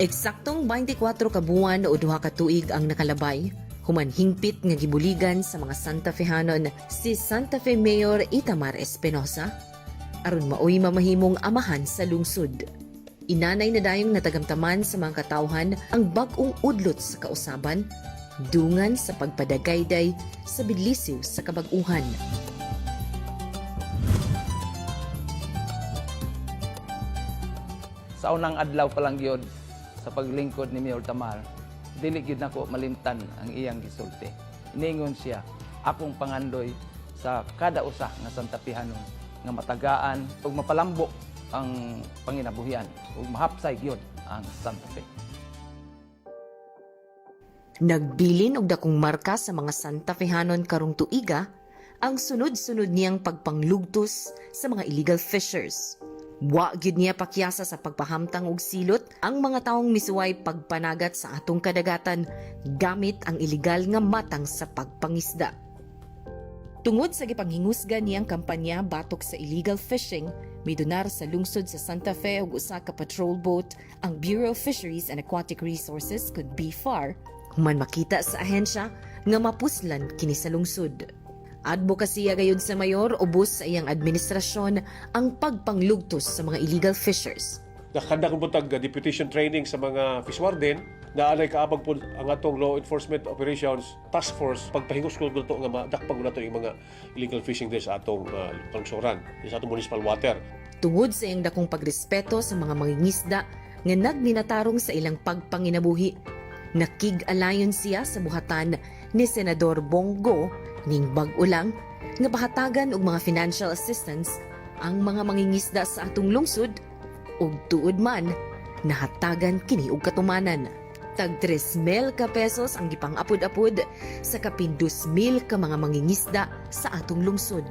Eksaktong 24 ka buwan o 2 ka tuig ang nakalabay, human hingpit nga gibuligan sa mga Santa Fehanon si Santa Fe Mayor Itamar Espinosa aron maoy mamahimong amahan sa lungsod. Inanay na dayong natagamtaman sa mga katawhan ang bag-ong udlot sa kausaban, dungan sa pagpadagayday sa bidlisiw sa kabag-uhan. Sa unang adlaw pa lang yun, sa paglingkod ni Mayor Tamar, dili gyud nako malimtan ang iyang gisulti. Iningon siya, akong pangandoy sa kada usa nga Santa Fehanon nga matagaan ug mapalambok ang panginabuhian ug mahapsay gyud ang Santa Fe. Nagbilin og dakong marka sa mga Santa Fehanon karong tuiga ang sunod-sunod niyang pagpanglugtos sa mga illegal fishers. Wa gyud niya pakyasa sa pagpahamtang og silot ang mga taong misuway pagpanagat sa atong kadagatan gamit ang illegal nga matang sa pagpangisda. Tungod sa gipanghingusga niyang kampanya batok sa illegal fishing, midunar sa lungsod sa Santa Fe og usa ka patrol boat ang Bureau of Fisheries and Aquatic Resources could be far human makita sa ahensya nga mapuslan kini sa lungsod. Advokasya gayud sa mayor ubos sa iyang administrasyon ang pagpanglugtos sa mga illegal fishers. Nakanda kong buntag deputation training sa mga fish warden na alay kaabag po ang atong law enforcement operations task force pagpahingos ko to nga madakpag nato yung mga illegal fishing there sa atong lungsura, sa atong municipal water. Tungod sa iyang dakong pagrespeto sa mga mangingisda nga nagminatarong sa ilang pagpanginabuhi, nakig-alayon siya sa buhatan ni Senador Bongo ning bag-o lang nga bahatagan og mga financial assistance ang mga mangingisda sa atong lungsod ug tuod man nahatagan kini og katumanan. Tag 3,000 ka pesos ang gipang-apod-apod sa kapin 2,000 ka mga mangingisda sa atong lungsod.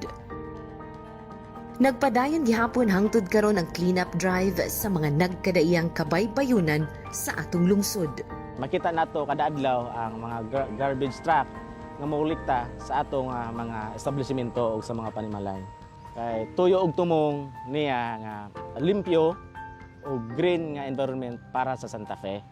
Nagpadayon gihapon hangtod karon ang cleanup drive sa mga nagkadaiyang kabaybayunan sa atong lungsod. Makita nato kada adlaw ang mga garbage truck nga maulikta sa atong mga establishmento o sa mga panimalay. Kay tuyo og tumong niya nga limpyo o green nga environment para sa Santa Fe.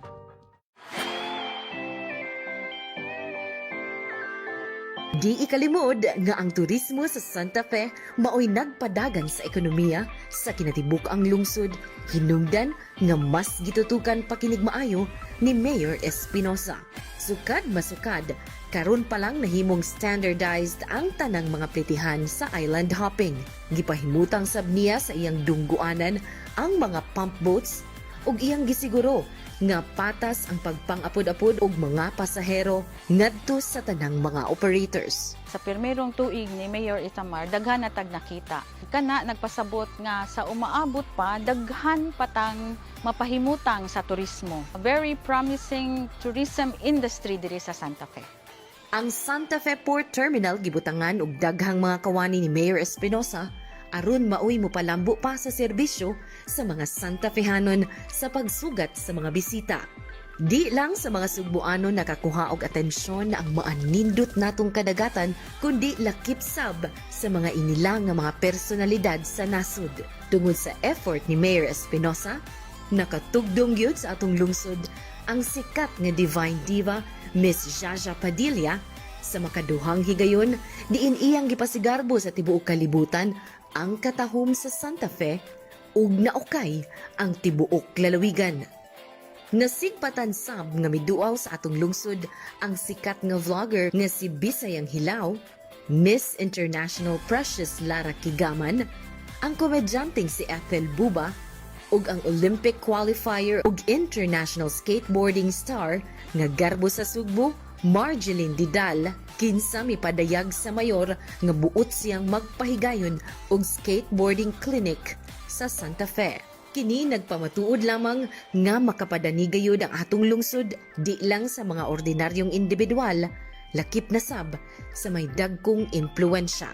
Di ikalimod nga ang turismo sa Santa Fe maoy nagpadagan sa ekonomiya sa kinatibuk ang lungsod, hinungdan nga mas gitutukan pa kinig maayo ni Mayor Espinosa. Sukad masukad, karon pa lang nahimong standardized ang tanang mga plitihan sa island hopping. Gipahimutang sab niya sa iyang dungguanan ang mga pump boats ug iyang gisiguro nga patas ang pagpang-apod-apod og mga pasahero ngadto sa tanang mga operators. Sa pirmerong tuig ni Mayor Itamar, daghan na tag nakita. Kana nagpasabot nga sa umaabot pa, daghan patang mapahimutang sa turismo. A very promising tourism industry diri sa Santa Fe. Ang Santa Fe Port Terminal gibutangan og daghang mga kawani ni Mayor Espinosa aron maoy mopalambo pa sa serbisyo sa mga Santa Fehanon sa pagsugat sa mga bisita. Di lang sa mga Sugbuanon nakakuha og atensyon ang maanindot natong kadagatan, kundi lakip sab sa mga inila nga mga personalidad sa nasud. Tungod sa effort ni Mayor Espinosa, nakatugdong gyud sa atong lungsod ang sikat nga divine diva Miss Jaja Padilla sa makaduhang higayon diin iyang gipasigarbo sa tibuok kalibutan ang katahom sa Santa Fe ug naukay ang tibuok lalawigan. Nasigpatan sab nga miduaw sa atong lungsod ang sikat nga vlogger nga si Bisayang Hilaw, Miss International Precious Lara Kigaman, ang komedyanteng si Ethel Buba ug ang Olympic qualifier ug international skateboarding star nga garbo sa Sugbo, Marjeline Didal, kinsa mipadayag sa mayor nga buot siyang magpahigayon og skateboarding clinic sa Santa Fe. Kini nagpamatuod lamang nga makapadani gayud ang atong lungsod di lang sa mga ordinaryong individual, lakip na sab sa may dagkong impluwensya.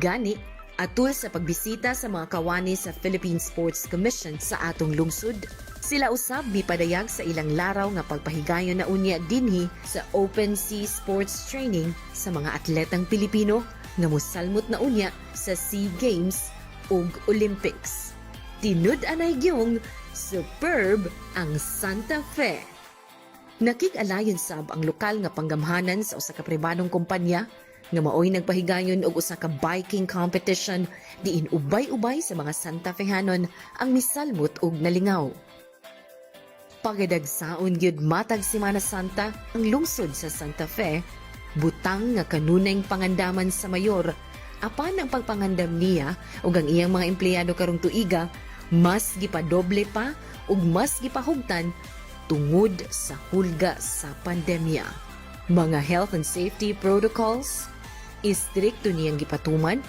Gani, atul sa pagbisita sa mga kawani sa Philippine Sports Commission sa atong lungsod, sila usab mipadayag sa ilang laraw nga pagpahigayon na unya dinhi sa Open Sea Sports Training sa mga atletang Pilipino nga mosalmot na unya sa SEA Games ug Olympics. Tinud anay gyung Superb ang Santa Fe. Nakig-alayon sab ang lokal nga panggamhanan sa usa ka pribadong kumpanya nga maoy nagpahigayon og usa ka biking competition diin ubay-ubay sa mga Santa Fehanon ang misalmot og nalingaw. Pagadagsaon gyud matag Semana Santa ang lungsod sa Santa Fe, butang nga kanunayng pangandaman sa mayor apan ang pagpangandam niya ug ang iyang mga empleyado karong tuiga mas gipadoble pa ug mas gipahugtan tungod sa hulga sa pandemya. Mga health and safety protocols, istrikto niyang gipatuman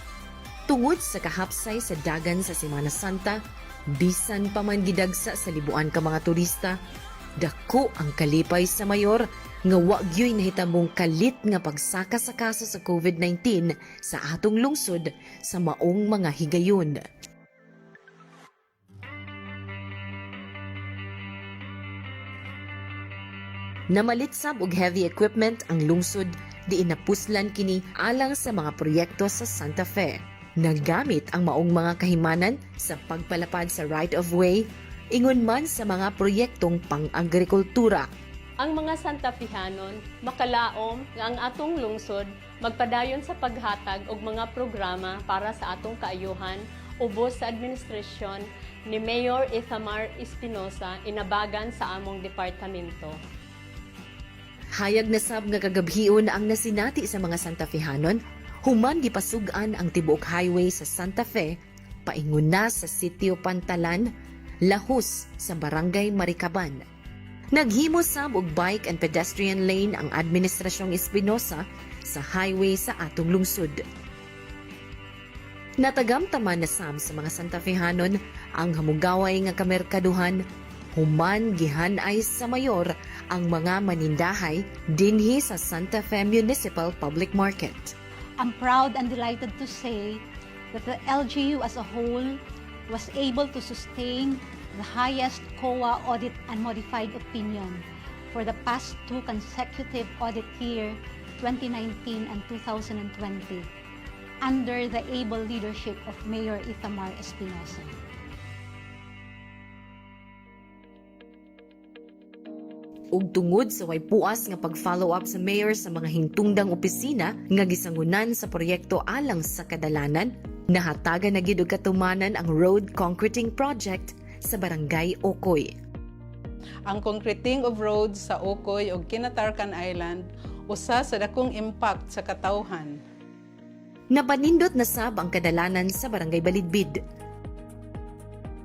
tungod sa kahapsay sa dagan sa Semana Santa, bisan pa man gidagsa sa libuan ka mga turista, dako ang kalipay sa mayor nga wa gyoy nahitamong kalit nga pagsaka sa kaso sa COVID-19 sa atong lungsod sa maong mga higayon. Namalitsab og heavy equipment ang lungsod diin napuslan kini alang sa mga proyekto sa Santa Fe. Nagamit ang maong mga kahimanan sa pagpalapad sa right-of-way, ingon man sa mga proyektong pang-agrikultura. Ang mga Santa Fehanon makalaom nga ang atong lungsod magpadayon sa paghatag og mga programa para sa atong kaayuhan ubos sa administrasyon ni Mayor Ithamar Espinosa inabagan sa among departamento. Hayag na sab nga kagabhion ang nasinati sa mga Santa Fehanon, human gipasugan ang tibuok highway sa Santa Fe, paingon na sa Sitio Pantalan, lahus sa Barangay Maricaban. Naghimo sab og bike and pedestrian lane ang Administrasyong Espinosa sa highway sa atong lungsod. Natagamtaman na sab sa mga Santa Fehanon ang hamugaway nga kamerkaduhan, human gihanay sa mayor ang mga manindahay dinhi sa Santa Fe Municipal Public Market. I'm proud and delighted to say that the LGU as a whole was able to sustain the highest COA audit and modified opinion for the past 2 consecutive audit year, 2019 and 2020, under the able leadership of Mayor Ithamar Espinosa. Ug tungod sa way puas nga pag-follow up sa mayor sa mga hingtungdang opisina nga gisangunan sa proyekto alang sa kadalanan, nahatagan na gid og katumanan ang road concreting project sa Barangay Ocoy. Ang concreting of roads sa Ocoy ug Kinatarkan Island usa sa dakong impact sa katawhan. Napanindot na sab ang kadalanan sa Barangay Balidbid.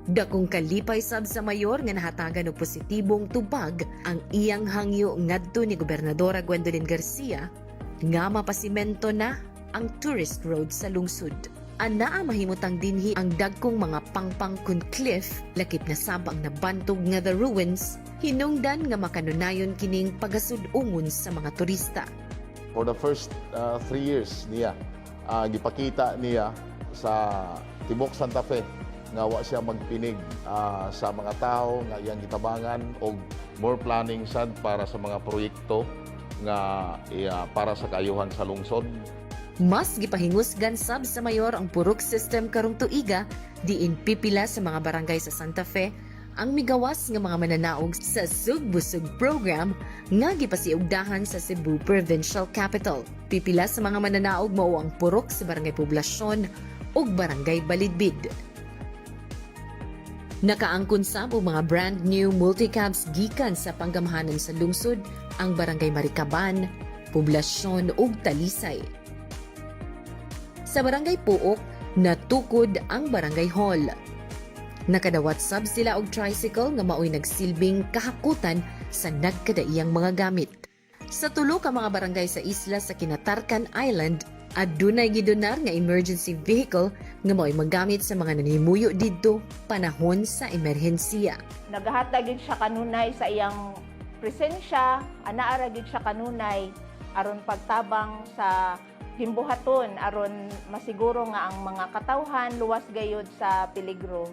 Dakong kalipay sab sa mayor nga nahatagan og positibong tubag ang iyang hangyo ngadto ni Gobernadora Gwendolyn Garcia nga mapasimento na ang tourist road sa lungsod. Anaa mahimutang dinhi ang dagkong mga pangpang kun cliff, lakip na sab ang nabantog nga the ruins, hinungdan nga makanunayon kining pagasud-ungon sa mga turista. For the first 3 years niya, gipakita niya sa Tibok Santa Fe nga wa siya magpinig sa mga tao nga iyang gitabangan og more planning sad para sa mga proyekto nga para sa kaayuhan sa lungsod. Mas gipahingusgan sab sa mayor ang purok system karong tuiga diin pipila sa mga barangay sa Santa Fe ang migawas nga mga mananaog sa Sugbusug program nga gipasiugdahan sa Cebu Provincial Capital. Pipila sa mga mananaog mao ang purok sa Barangay Poblasyon ug Barangay Balidbid. Nakaangkon sab og mga brand new multicabs gikan sa panggamhanan sa lungsod ang Barangay Maricaban, Poblasyon ug Talisay. Sa Barangay Puok, natukod ang Barangay Hall. Nakadawat sab sila og tricycle nga maoy nagsilbing kahakutan sa nagkadaiyang mga gamit. Sa tulo ka mga barangay sa isla sa Kinatarkan Island, adunay gidonar nga emergency vehicle nga maoy magamit sa mga nanimuyo didto panahon sa emerhensiya. Nagahatag gid siya kanunay sa iyang presensya, anaa gid siya kanunay aron pagtabang sa himbuhaton aron masiguro nga ang mga katawhan luwas gayud sa peligro.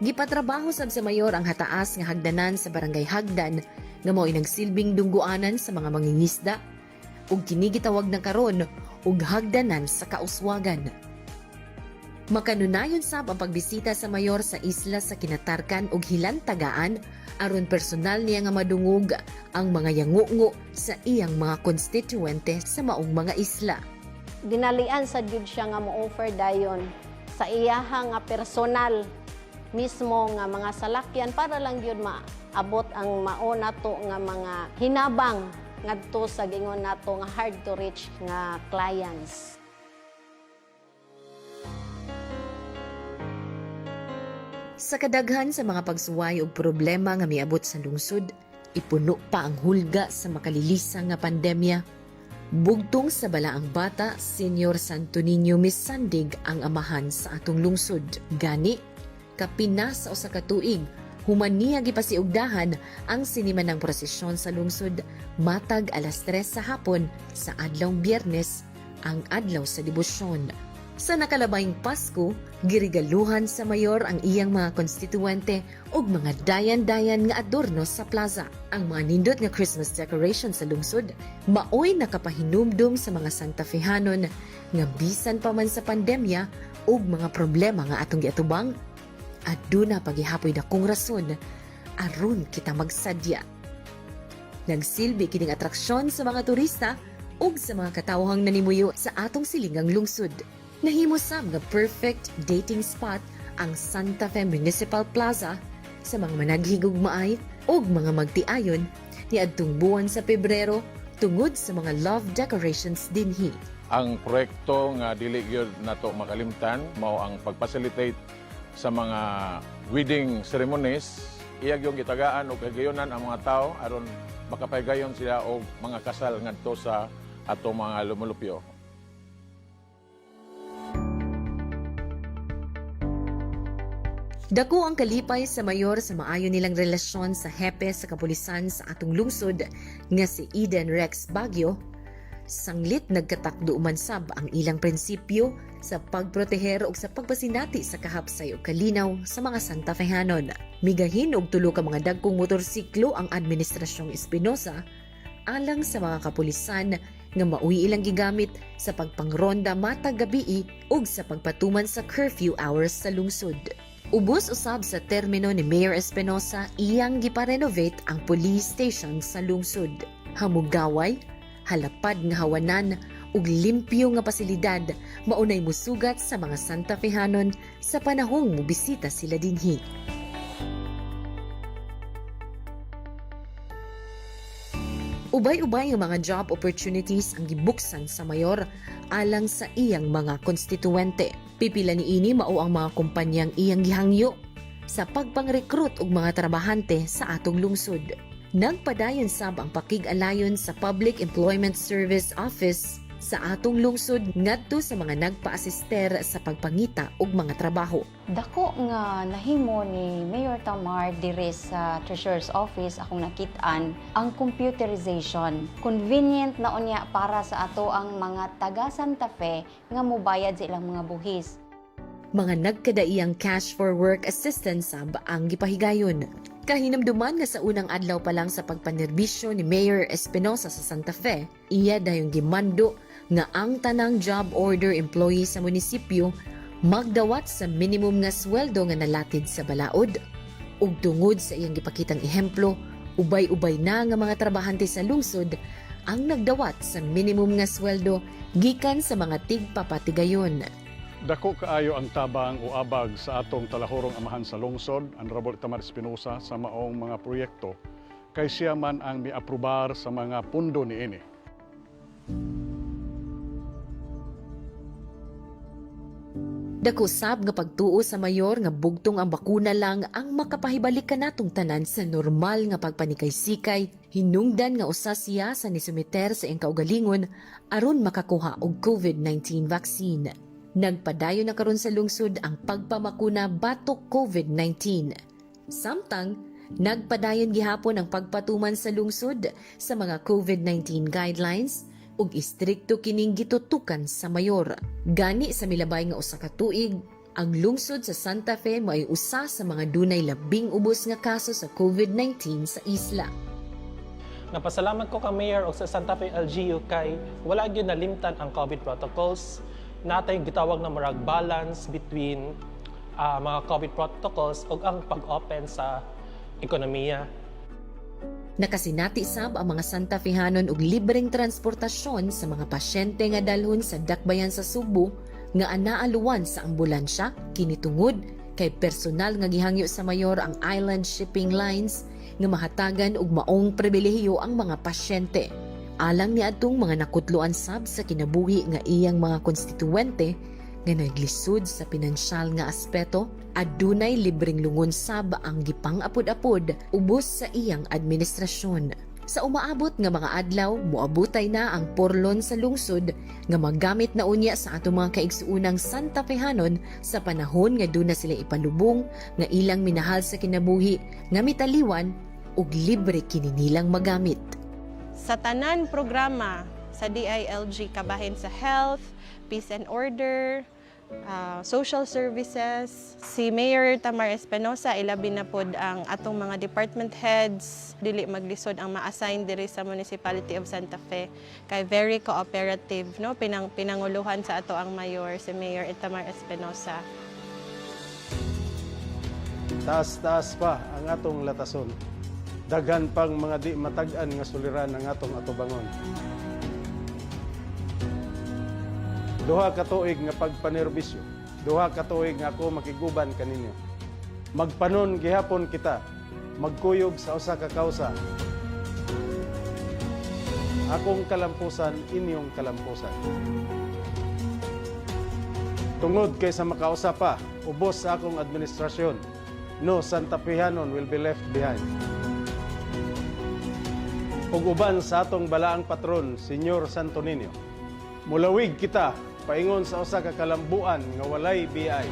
Gipatrabaho sab sa mayor ang hataas nga hagdanan sa Barangay Hagdan nga mao'y nagsilbing dungguanan sa mga mangingisda ug kini gitawag na karon og hagdanan sa kauswagan. Makanunayon sab ang pagbisita sa mayor sa isla sa Kinatarkan ug Hilantagaan aron personal niya nga madungog ang mga yangungo sa iyang mga konstituente sa maong mga isla. Ginalian sa jud siya nga mo-offer dayon sa iyaha nga personal mismo nga mga salakyan para lang yun maabot ang mauna to nga mga hinabang ngadto sa gingon nato nga hard to reach nga clients. Sa kadaghan sa mga pagsuway ug problema nga miabot sa lungsod, ipuno pa ang hulga sa makalilisang nga pandemya. Bugtong sa balaang bata, Senyor Santo Niño misandig ang amahan sa atong lungsod. Gani, kapinas sa usa ka tuig, human niya gipasiugdahan ang sinimanang prosesyon sa lungsod matag alas 3 sa hapon sa adlawng Biyernes, ang adlaw sa debosyon. Sa nakalabayng Pasko, girigaluhan sa mayor ang iyang mga konstituente ug mga dayan-dayan nga adorno sa plaza. Ang mga nindot nga Christmas decoration sa lungsod maoy nakapahinumdum sa mga Santa Fehanon nga bisan pa man sa pandemya ug mga problema nga atong giatubang, aduna pagihapoy dakong rason aron kita magsadya. Nagsilbi kining atraksyon sa mga turista ug sa mga katawhang nanimuyo sa atong silingang lungsod. Nahimo sab nga perfect dating spot ang Santa Fe Municipal Plaza sa mga managhigugmaay ug mga magtiayon niadtong buwan sa Pebrero tungod sa mga love decorations dinhi. Ang proyekto nga dili gyud nato makalimtan mao ang pagfacilitate sa mga wedding ceremonies. Iya gyud gitagaan og kagayonan ang mga tao aron makapaygayon sila og mga kasal ngadto sa ato mga lumulupyo. Dako ang kalipay sa mayor sa maayo nilang relasyon sa hepe sa kapulisan sa atong lungsod nga si Eden Rex Baguio. Sanglit nagkatakdo umansab ang ilang prinsipyo sa pagproteher ug sa pagpasinati sa kahapsay ug kalinaw sa mga Santa Fehanon. Migahin og tulo ka mga dagkong motorsiklo ang Administrasyong Espinosa alang sa mga kapulisan nga maui ilang gigamit sa pagpangronda matag gabii ug sa pagpatuman sa curfew hours sa lungsod. Ubos usab sa termino ni Mayor Espinosa iyang giparenovate ang police station sa lungsod. Hamugaway, halapad nga hawanan ug limpyo nga pasilidad maunay musugat sa mga Santa Fehanon sa panahong mobisita sila dinhi. Ubay-ubay ang mga job opportunities ang gibuksan sa mayor alang sa iyang mga konstituente. Pipila niini mao ang mga kumpanyang iyang gihangyo sa pagpang-recruit og mga trabahante sa atong lungsod. Nagpadayon sab ang pakig-alayon sa Public Employment Service Office sa atong lungsod ngadto sa mga nagpa-asister sa pagpangita og mga trabaho. Dako nga nahimo ni Mayor Tamar diri sa Treasurer's Office akong nakit-an ang computerization. Convenient na unya para sa ato ang mga taga Santa Fe nga mobayad sa ilang mga buhis. Mga nagkadaiyang cash for work assistance sab ang gipahigayon. Kahinamduman nga sa unang adlaw pa lang sa pagpanerbisyo ni Mayor Espinosa sa Santa Fe, iya dayong gimando nga ang tanang job order employee sa munisipyo magdawat sa minimum nga sweldo nga nalatid sa balaod. Ug tungod sa iyang gipakitang ehemplo, ubay-ubay na nga mga trabahante sa lungsod ang nagdawat sa minimum nga sweldo gikan sa mga tigpapatigayon. Dako kaayo ang tabang o abag sa atong talahorong amahan sa lungsod, Honorable Tamar Espinosa, sa maong mga proyekto, kay siya man ang miaprobar sa mga pundo niini. Dako sab nga pagtuo sa mayor nga bugtong ang bakuna lang ang makapahibalik kanatong tanan sa normal nga pagpanikay-sikay, hinungdan nga usa siya sa nisumiter sa iyang kaugalingon aron makakuha og COVID-19 vaccine. Nagpadayon na karon sa lungsod ang pagpamakuna batok COVID-19. Samtang, nagpadayon gihapon ang pagpatuman sa lungsod sa mga COVID-19 guidelines ug istrikto kining gitutukan sa mayor. Gani sa milabay nga usa ka tuig, ang lungsod sa Santa Fe may usa sa mga dunay labing ubos nga kaso sa COVID-19 sa isla. Napasalamat ko ka Mayor o sa Santa Fe LGU kay wala gyud nalimtan ang COVID protocols. natay gitawag na marag balance between mga COVID protocols ug ang pag-open sa ekonomiya. Nakasinati sab ang mga Santa Fehanon og libreng transportasyon sa mga pasyente nga dalhon sa dakbayan sa Subo nga anaaluwan sa ambulansya kini tungod kay personal nga gihangyo sa mayor ang Island Shipping Lines nga mahatagan og maong pribilehiyo ang mga pasyente. Alang ni adtong mga nakutloan sab sa kinabuhi nga iyang mga konstituwente nga naglisod sa pinansyal nga aspeto, adunay libreng lungon sab ang gipang-apod-apod ubos sa iyang administrasyon. Sa umaabot nga mga adlaw, moabutay na ang porlon sa lungsod nga magamit na unya sa ato mga kaigsuunang Santa Fehanon sa panahon nga duna sila ipalubong nga ilang minahal sa kinabuhi nga mitaliwan ug libre kini nilang magamit. Sa tanan programa sa DILG kabahin sa health, peace and order, social services, si Mayor Tamar Espinosa ilabi na pod ang atong mga department heads dili maglisod ang ma-assign diri sa Municipality of Santa Fe kay very cooperative no pinanguluhan sa ato ang mayor si Mayor Tamar Espinosa. Taas-taas pa ang atong latason. Daghan pang mga di matag-an nga suliran ang atong atubangon. Duha ka tuig nga pagpanerbisyo. Duha ka tuig nga ako makiguban kaninyo. Magpanon gihapon kita. Magkuyog sa usa ka kausa. Akong kalampusan, inyong kalampusan. Tungod kay sa makausa pa, ubos sa akong administrasyon, no Santa Fehanon will be left behind. Ug uban sa atong balaang patron, Senyor Santo Niño, mulawig kita paingon sa usa ka kalambuan nga walay BI.